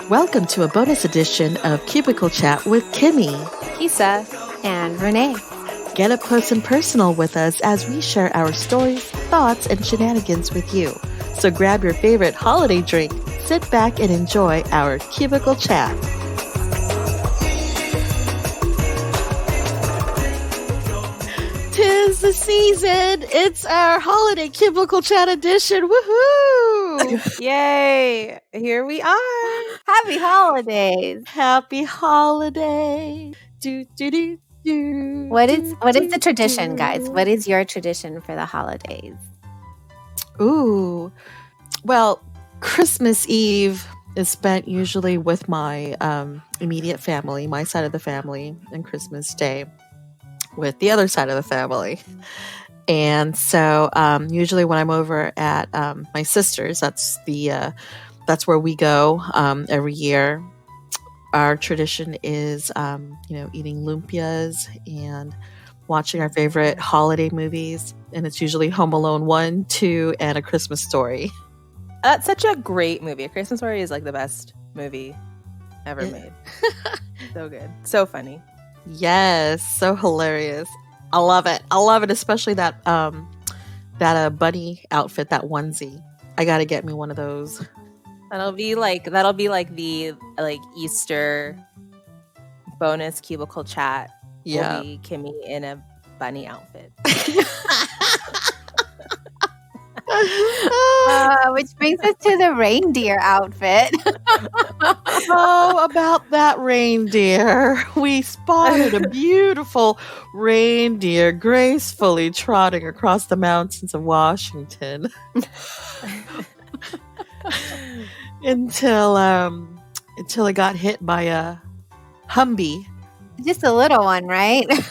Welcome to a bonus edition of Cubicle Chat with Kimmie, Kesia, and Renee. Get up close and personal with us as we share our stories, thoughts, and shenanigans with you. So grab your favorite holiday drink, sit back, and enjoy our Cubicle Chat. Tis the season. It's our holiday Cubicle Chat edition. Woohoo! Yay! Here we are. Happy holidays. Happy holiday. Do, do, do, do. What is the tradition, guys? What is your tradition for the holidays? Ooh. Well, Christmas Eve is spent usually with my immediate family, my side of the family, and Christmas Day with the other side of the family. And so usually when I'm over at my sister's, that's where we go every year. Our tradition is, eating lumpias and watching our favorite holiday movies. And it's usually Home Alone 1, 2, and A Christmas Story. That's such a great movie. A Christmas Story is like the best movie ever made. So good. So funny. Yes, so hilarious. I love it. Especially that bunny outfit, that onesie. I gotta get me one of those. That'll be like the Easter bonus cubicle chat. Yeah, will be Kimmie in a bunny outfit. Which brings us to the reindeer outfit. Oh, about that reindeer. We spotted a beautiful reindeer gracefully trotting across the mountains of Washington. until it got hit by a Humvee. Just a little one, right? It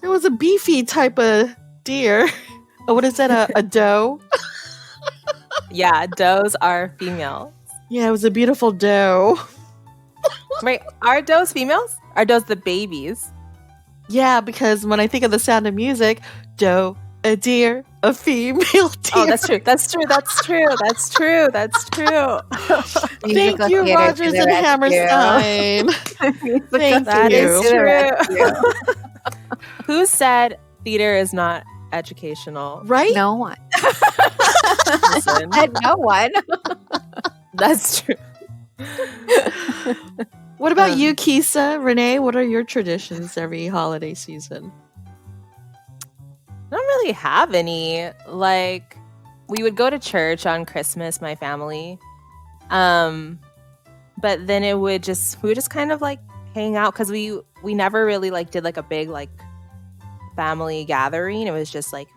was a beefy type of deer. Oh, what is that? A doe? Yeah, does are female. Yeah, it was a beautiful doe. Wait, are does females? Are does the babies? Yeah, because when I think of The Sound of Music, doe, a deer, a female deer. Oh, that's true. Thank you, Rogers and Hammerstein. That is true. Who said theater is not educational? Right? No one. Listen, No one. that's true. What about you, Kesia? Renee, what are your traditions every holiday season? I don't really have any. Like, we would go to church on Christmas, my family. But then we would just kind of like hang out because we never really like did like a big like family gathering. It was just like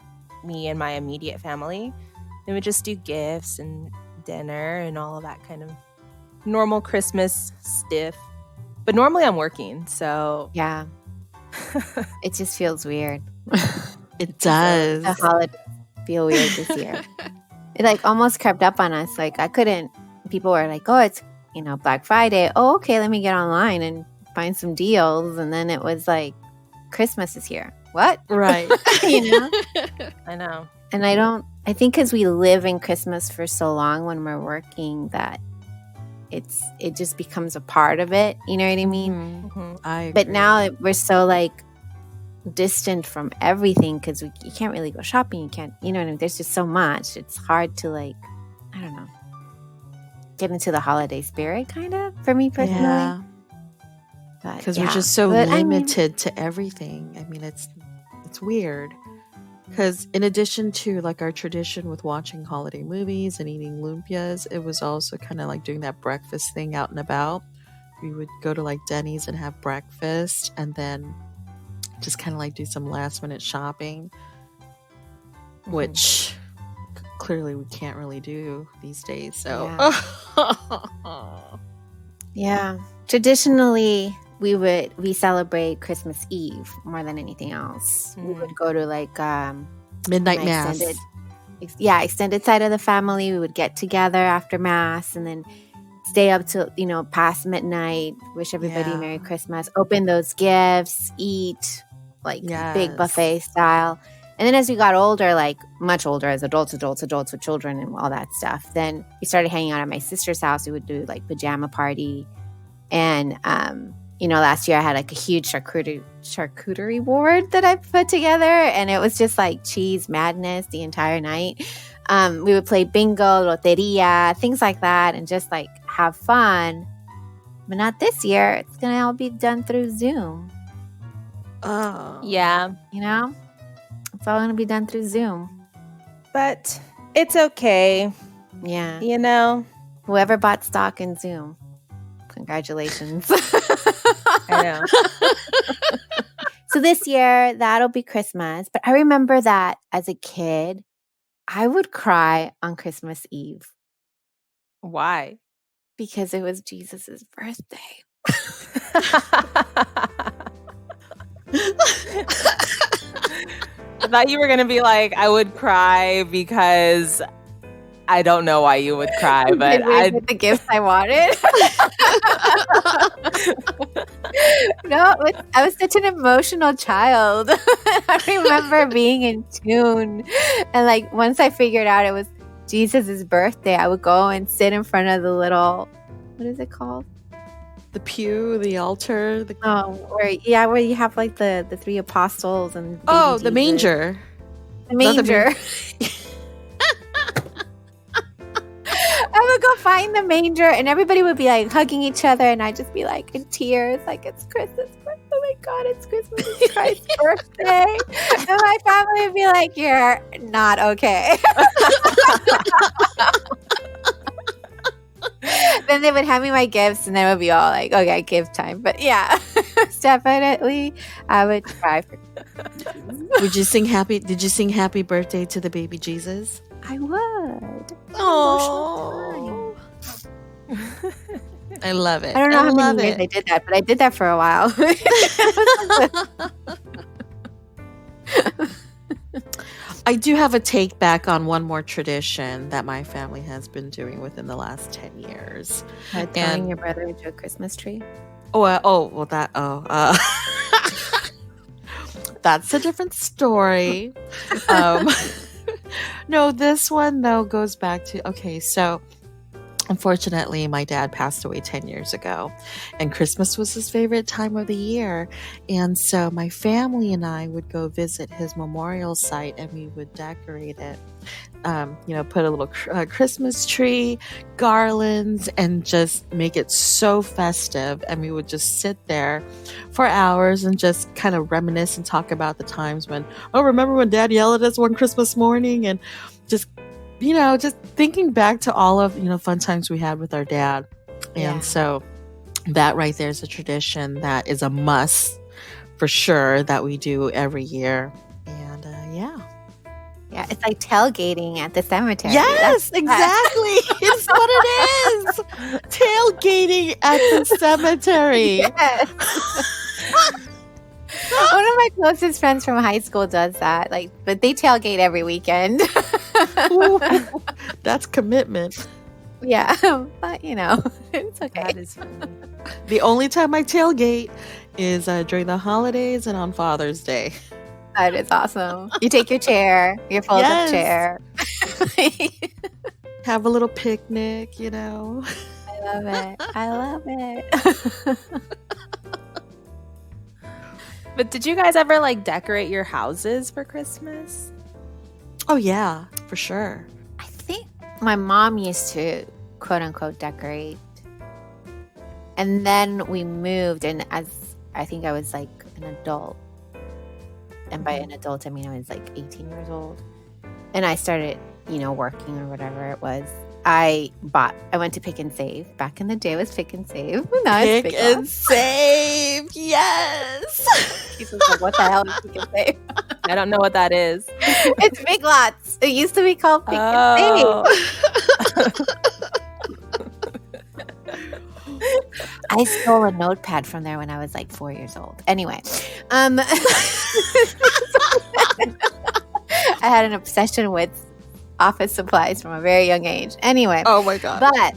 me and my immediate family. And we would just do gifts and dinner and all of that kind of normal Christmas stuff. But normally I'm working, so Yeah. It just feels weird. It does. The holidays feel weird this year. It like almost crept up on us. Like people were like, oh, it's, Black Friday. Oh, okay, let me get online and find some deals. And then it was like, Christmas is here. What? Right. I know. And I think because we live in Christmas for so long when we're working that it just becomes a part of it. You know what I mean? Mm-hmm. I agree. But now we're so like distant from everything because you can't really go shopping. You can't, what I mean? There's just so much. It's hard to like, I don't know, get into the holiday spirit kind of for me personally. Yeah. Because we're just so limited to everything. I mean, it's weird. Because in addition to like our tradition with watching holiday movies and eating lumpias, it was also kind of like doing that breakfast thing out and about. We would go to like Denny's and have breakfast and then just kind of like do some last minute shopping, which clearly we can't really do these days. So yeah. Traditionally, we celebrate Christmas Eve more than anything else. We would go to like midnight mass. Extended side of the family. We would get together after mass and then stay up till past midnight. Wish everybody Merry Christmas. Open those gifts. Eat like big buffet style. And then as we got older, like much older, as adults with children and all that stuff, then we started hanging out at my sister's house. We would do like pajama party. And, last year I had like a huge charcuterie board that I put together. And it was just like cheese madness the entire night. We would play bingo, loteria, things like that, and just like have fun. But not this year. It's going to all be done through Zoom. Oh. Yeah. It's all going to be done through Zoom. But it's okay. Yeah. Whoever bought stock in Zoom, congratulations. I know. So this year, that'll be Christmas. But I remember that as a kid, I would cry on Christmas Eve. Why? Because it was Jesus's birthday. I thought you were going to be like, I would cry because I don't know why you would cry, but I get the gifts I wanted. No, I was such an emotional child. I remember being in tune. And like once I figured out it was Jesus' birthday, I would go and sit in front of the little, what is it called? The pew, the altar. Where you have like the three apostles and the manger. The manger. I would go find the manger and everybody would be like hugging each other and I'd just be like in tears, like it's Christmas. Oh my God, it's Christmas. It's Christ's birthday. And my family would be like, you're not okay. Then they would hand me my gifts and then it would be all like, okay, gift time. But yeah, definitely I would cry for Did you sing happy birthday to the baby Jesus? I would. Oh, I love it. I don't know how many years I did that, but I did that for a while. I do have a take back on one more tradition that my family has been doing within the last 10 years. Tying your brother into a Christmas tree? That's a different story. No, this one, though, goes back to, so unfortunately, my dad passed away 10 years ago, and Christmas was his favorite time of the year. And so my family and I would go visit his memorial site, and we would decorate it, put a little Christmas tree, garlands, and just make it so festive. And we would just sit there for hours and just kind of reminisce and talk about the times when, remember when Dad yelled at us one Christmas morning, and just thinking back to all of, fun times we had with our dad. And so that right there is a tradition that is a must for sure that we do every year. And yeah, it's like tailgating at the cemetery. Yes, exactly. It's what it is. Tailgating at the cemetery. Yes. One of my closest friends from high school does that. But they tailgate every weekend. Ooh, that's commitment. Yeah, but it's okay. That is funny. The only time I tailgate is during the holidays and on Father's Day. That is awesome. You take your chair, your fold-up chair. Have a little picnic, I love it. But did you guys ever decorate your houses for Christmas? Oh yeah, for sure. I think my mom used to quote unquote decorate. And then we moved, and as I think I was an adult. And by an adult I mean I was 18 years old. And I started, working or whatever it was. I went to Pick and Save. Back in the day, it was Pick and Save. Now Pick and Save, yes. People like, what the hell is Pick and Save? I don't know what that is. It's Big Lots. It used to be called Pick and Save. I stole a notepad from there when I was 4 years old. Anyway, I had an obsession with office supplies from a very young age. Anyway. Oh my God. But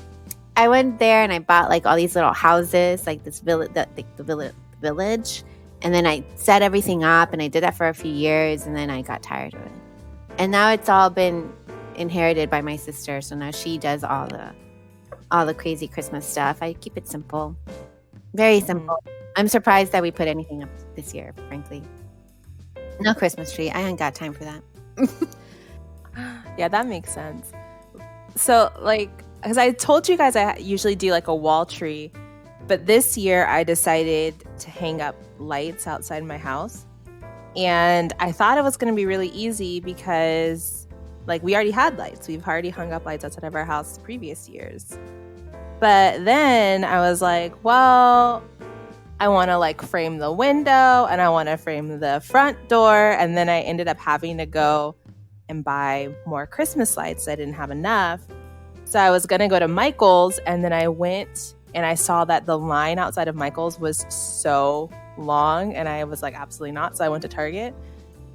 I went there and I bought all these little houses, this village, the village. And then I set everything up, and I did that for a few years, and then I got tired of it. And now it's all been inherited by my sister, so now she does all the crazy Christmas stuff. I keep it simple. Very simple. I'm surprised that we put anything up this year, frankly. No Christmas tree. I ain't got time for that. Yeah, that makes sense. So, like, because I told you guys I usually do like a wall tree, but this year I decided to hang up lights outside my house. And I thought it was going to be really easy because, like, we already had lights. We've already hung up lights outside of our house previous years. But then I was like, well, I want to like frame the window and I want to frame the front door. And then I ended up having to go and buy more Christmas lights. I didn't have enough. So I was going to go to Michael's, and then I went and I saw that the line outside of Michael's was so long, and I was like, absolutely not. So I went to Target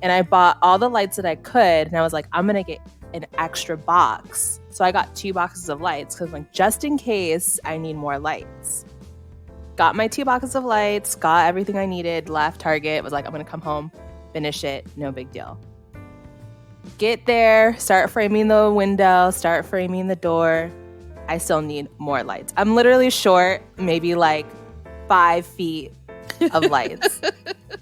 and I bought all the lights that I could, and I was like, I'm going to get an extra box. So I got 2 boxes of lights because, like, just in case I need more lights. Got my 2 boxes of lights, got everything I needed, left Target, was like, I'm going to come home, finish it, no big deal. Get there, start framing the window, start framing the door. I still need more lights. I'm literally short, maybe like 5 feet of lights.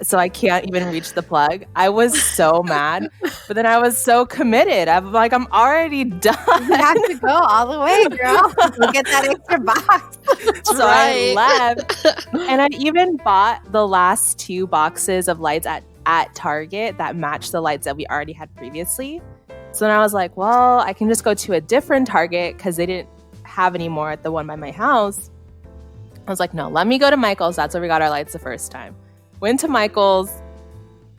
So I can't even reach the plug. I was so mad, but then I was so committed. I'm like, I'm already done. You have to go all the way, girl. Go get that extra box. So I left, and I even bought the last 2 boxes of lights at Target that matched the lights that we already had previously. So then I was like, well, I can just go to a different Target because they didn't have any more at the one by my house. I was like, no, let me go to Michael's. That's where we got our lights the first time. Went to Michael's.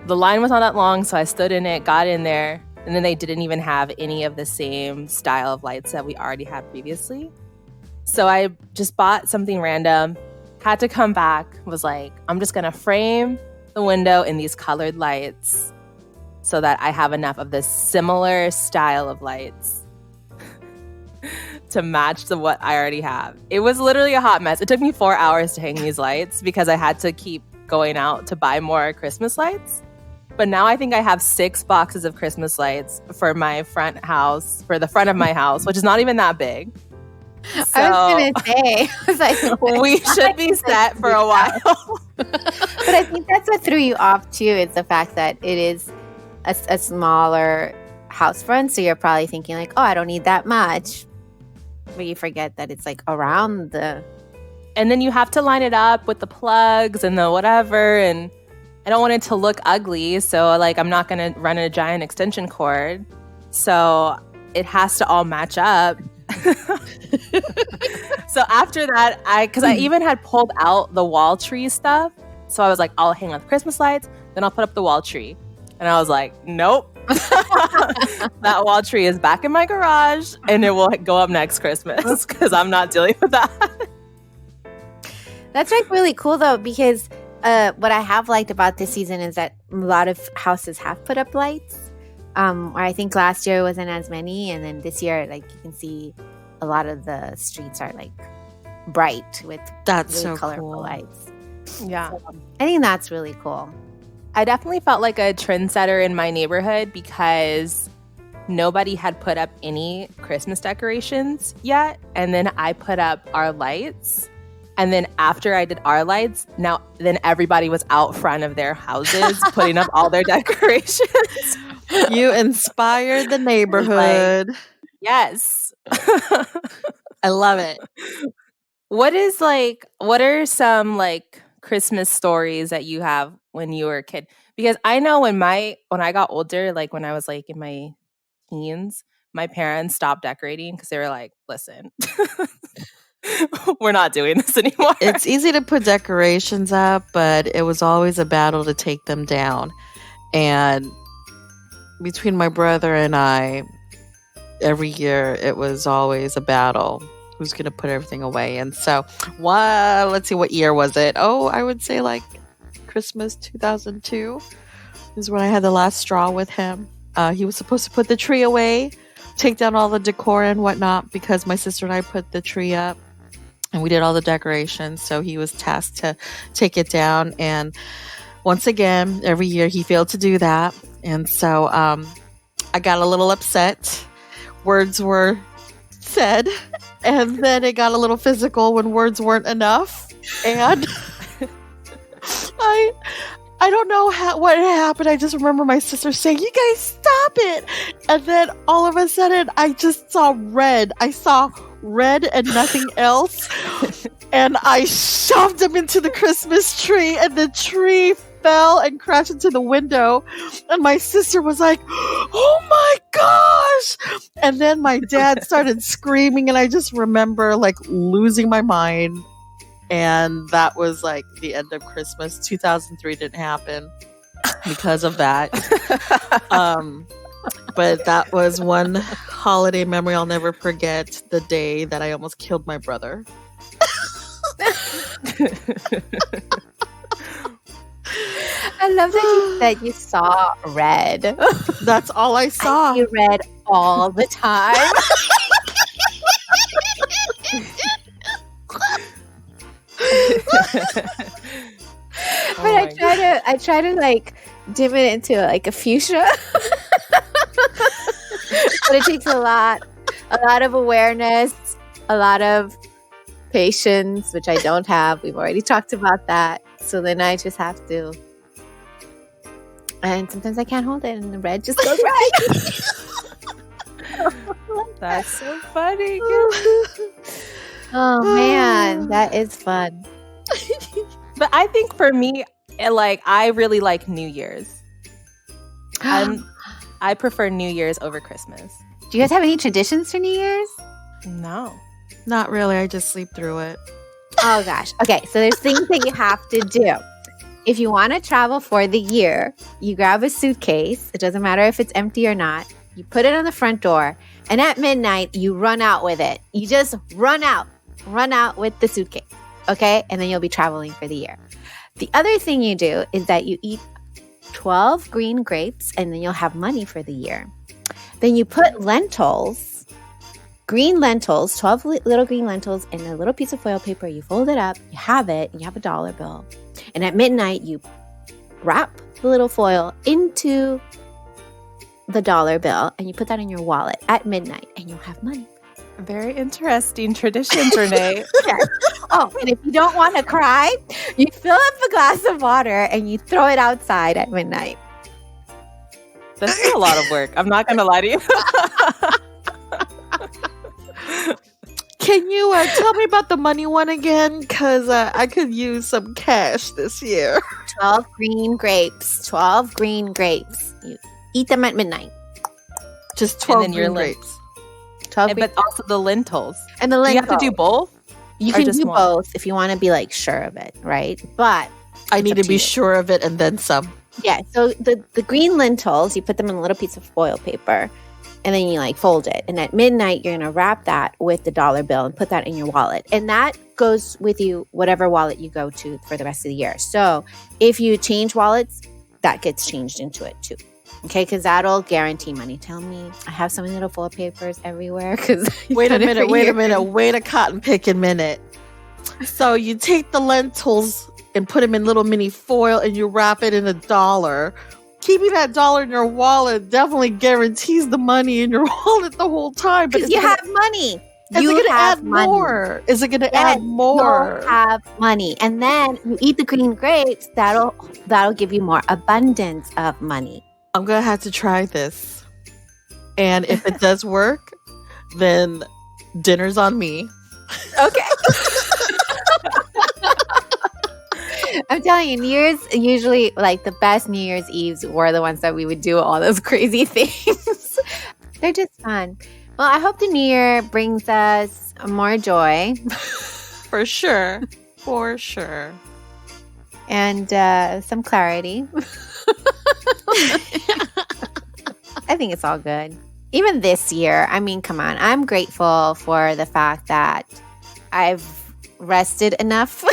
The line was not that long, so I stood in it, got in there, and then they didn't even have any of the same style of lights that we already had previously. So I just bought something random, had to come back, was like, I'm just going to frame the window in these colored lights so that I have enough of this similar style of lights to match to what I already have. It was literally a hot mess. It took me 4 hours to hang these lights because I had to keep going out to buy more Christmas lights. But now I think I have 6 boxes of Christmas lights for my front house, for the front of my house, which is not even that big. So, I was going to say, I was like, we should be set for a while. But I think that's what threw you off too, is the fact that it is a smaller house front. So you're probably thinking like, oh, I don't need that much. But you forget that it's like around the... And then you have to line it up with the plugs and the whatever. And I don't want it to look ugly. So like, I'm not going to run a giant extension cord. So it has to all match up. So after that, because I even had pulled out the wall tree stuff. So I was like, I'll hang up Christmas lights, then I'll put up the wall tree. And I was like, nope. That wall tree is back in my garage and it will go up next Christmas because I'm not dealing with that. That's like really cool though, because what I have liked about this season is that a lot of houses have put up lights. I think last year wasn't as many, and then this year, like, you can see a lot of the streets are like bright with That's really so colorful cool. lights. Yeah. So, I think that's really cool. I definitely felt like a trendsetter in my neighborhood because nobody had put up any Christmas decorations yet. And then I put up our lights. And then after I did our lights, then everybody was out front of their houses putting up all their decorations. You inspired the neighborhood. Yes. I love it. What are some like Christmas stories that you have when you were a kid? Because I know when I got older, like when I was like in my teens, my parents stopped decorating because they were like, listen, we're not doing this anymore. It's easy to put decorations up, but it was always a battle to take them down. And between my brother and I, every year it was always a battle. Who's going to put everything away? And so, let's see, what year was it? Oh, I would say like Christmas 2002 is when I had the last straw with him. He was supposed to put the tree away, take down all the decor and whatnot, because my sister and I put the tree up and we did all the decorations. So he was tasked to take it down. And once again, every year he failed to do that. And so I got a little upset. Words were said, and then it got a little physical when words weren't enough. And I don't know what happened. I just remember my sister saying, "You guys stop it." And then all of a sudden, I just saw red. I saw red and nothing else. And I shoved him into the Christmas tree, and the tree fell and crashed into the window. And my sister was like, "Oh my gosh." And then my dad started screaming, and I just remember like losing my mind. And that was like the end of Christmas. 2003 didn't happen because of that. But that was one holiday memory I'll never forget, the day that I almost killed my brother. I love that you saw red. That's all I saw. I see red all the time. But I try to like dim it into like a fuchsia. But it takes a lot of awareness, a lot of patience, which I don't have. We've already talked about that. So then I just have to, and sometimes I can't hold it, and the red just goes right. That's so funny. Oh man, that is fun. But I think for me, I really like New Year's. I prefer New Year's over Christmas. Do you guys have any traditions for New Year's? No. Not really. I just sleep through it. Oh gosh. Okay, so there's things that you have to do. If you want to travel for the year, you grab a suitcase. It doesn't matter if it's empty or not. You put it on the front door, and at midnight, you run out with it. You just run out with the suitcase, okay? And then you'll be traveling for the year. The other thing you do is that you eat 12 green grapes, and then you'll have money for the year. Then you put green lentils, 12 little green lentils in a little piece of foil paper. You fold it up, you have it, and you have a dollar bill. And at midnight, you wrap the little foil into the dollar bill, and you put that in your wallet at midnight, and you'll have money. Very interesting traditions, Renee. Yes. Oh, and if you don't want to cry, you fill up a glass of water, and you throw it outside at midnight. That's a lot of work. I'm not going to lie to you. Can you tell me about the money one again? Because I could use some cash this year. 12 green grapes. 12 green grapes. You eat them at midnight. Just 12 and then green grapes. 12 but also the lentils. And the lentils. Do you have to do both? You can do both if you want to be like sure of it, right? But I need to be sure of it and then some. Yeah. So the green lentils, you put them in a little piece of foil paper, and then you like fold it. And at midnight, you're going to wrap that with the dollar bill and put that in your wallet. And that goes with you, whatever wallet you go to for the rest of the year. So if you change wallets, that gets changed into it too. Okay, because that'll guarantee money. Tell me, I have so many little foil papers everywhere. Wait a minute, wait a cotton picking minute. So you take the lentils and put them in little mini foil, and you wrap it in $1. Keeping that $1 in your wallet definitely guarantees the money in your wallet the whole time. But you have money. Is it going to add more? Is it going to add more? You have money, and then you eat the green grapes. That'll give you more abundance of money. I'm going to have to try this. And if it does work, then dinner's on me. Okay. I'm telling you, New Year's, usually like the best New Year's Eves were the ones that we would do all those crazy things. They're just fun. Well, I hope the New Year brings us more joy. For sure. For sure. And some clarity. I think it's all good. Even this year, I mean, come on. I'm grateful for the fact that I've rested enough.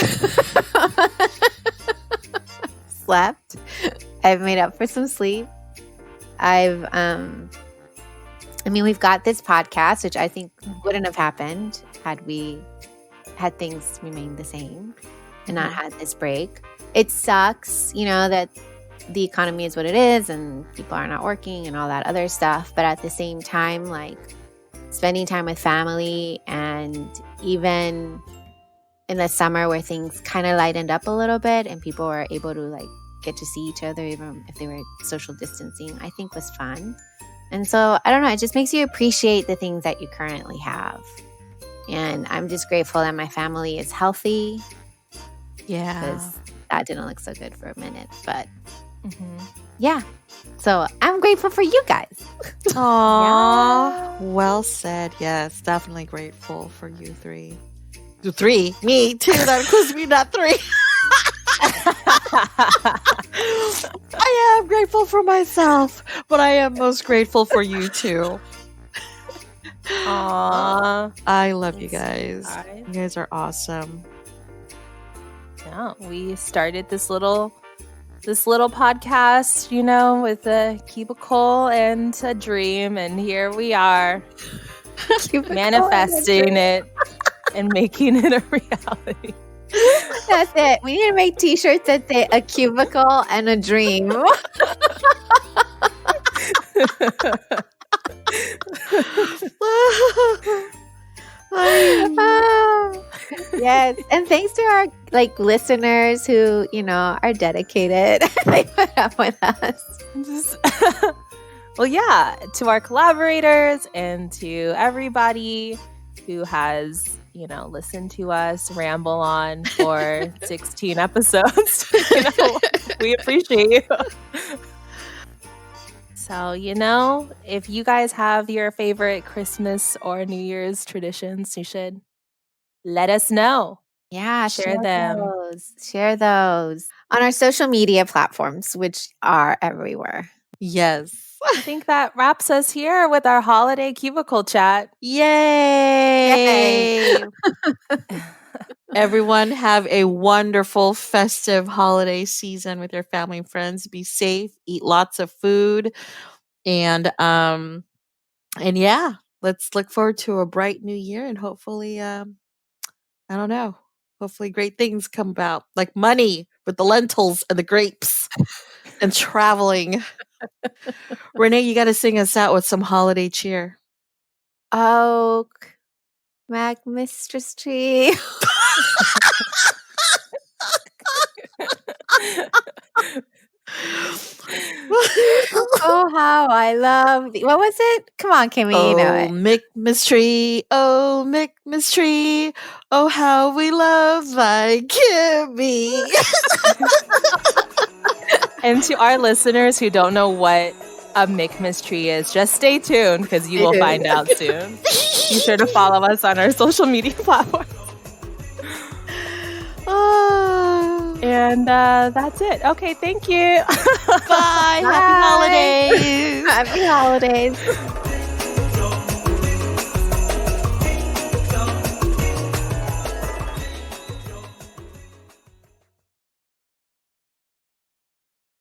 Slept. I've made up for some sleep. We've got this podcast, which I think wouldn't have happened had things remained the same and not had this break. it sucks, that the economy is what it is and people are not working and all that other stuff. But at the same time, like spending time with family, and even in the summer where things kind of lightened up a little bit and people were able to like get to see each other, even if they were social distancing, I think was fun. And so, I don't know, it just makes you appreciate the things that you currently have. And I'm just grateful that my family is healthy. Yeah. Because that didn't look so good for a minute. But yeah. So I'm grateful for you guys. Aww. Well said. Yes, definitely grateful for you three. You three? Me too. That includes me, not three. I am grateful for myself, but I am most grateful for you two. Aww. I love you guys. You guys are awesome. Yeah, we started this little podcast, with a cubicle and a dream, and here we are manifesting it and making it a reality. That's it. We need to make t-shirts that say a cubicle and a dream. Yes. And thanks to our listeners who, are dedicated. They put up with us. Well, yeah, to our collaborators and to everybody who has, listened to us ramble on for 16 episodes. We appreciate you. So, if you guys have your favorite Christmas or New Year's traditions, you should let us know. Yeah, share them. Share those on our social media platforms, which are everywhere. Yes. I think that wraps us here with our holiday cubicle chat. Yay! Everyone have a wonderful festive holiday season with your family and friends. Be safe, eat lots of food, and yeah, let's look forward to a bright new year, and hopefully I don't know, hopefully great things come about, like money with the lentils and the grapes and traveling. Renee, you got to sing us out with some holiday cheer. Oak, Mac Mistress Tree. Oh, how I love thee. What was it? Come on, Kimmie, oh, you know it. Mickmas Tree, oh, Mickmas Tree, oh, how we love thy Kimmie. And to our listeners who don't know what a Mickmas Tree is, just stay tuned because you will find out soon. Be sure to follow us on our social media platforms. And that's it. Okay, thank you. Bye. Bye. Happy holidays. Happy holidays.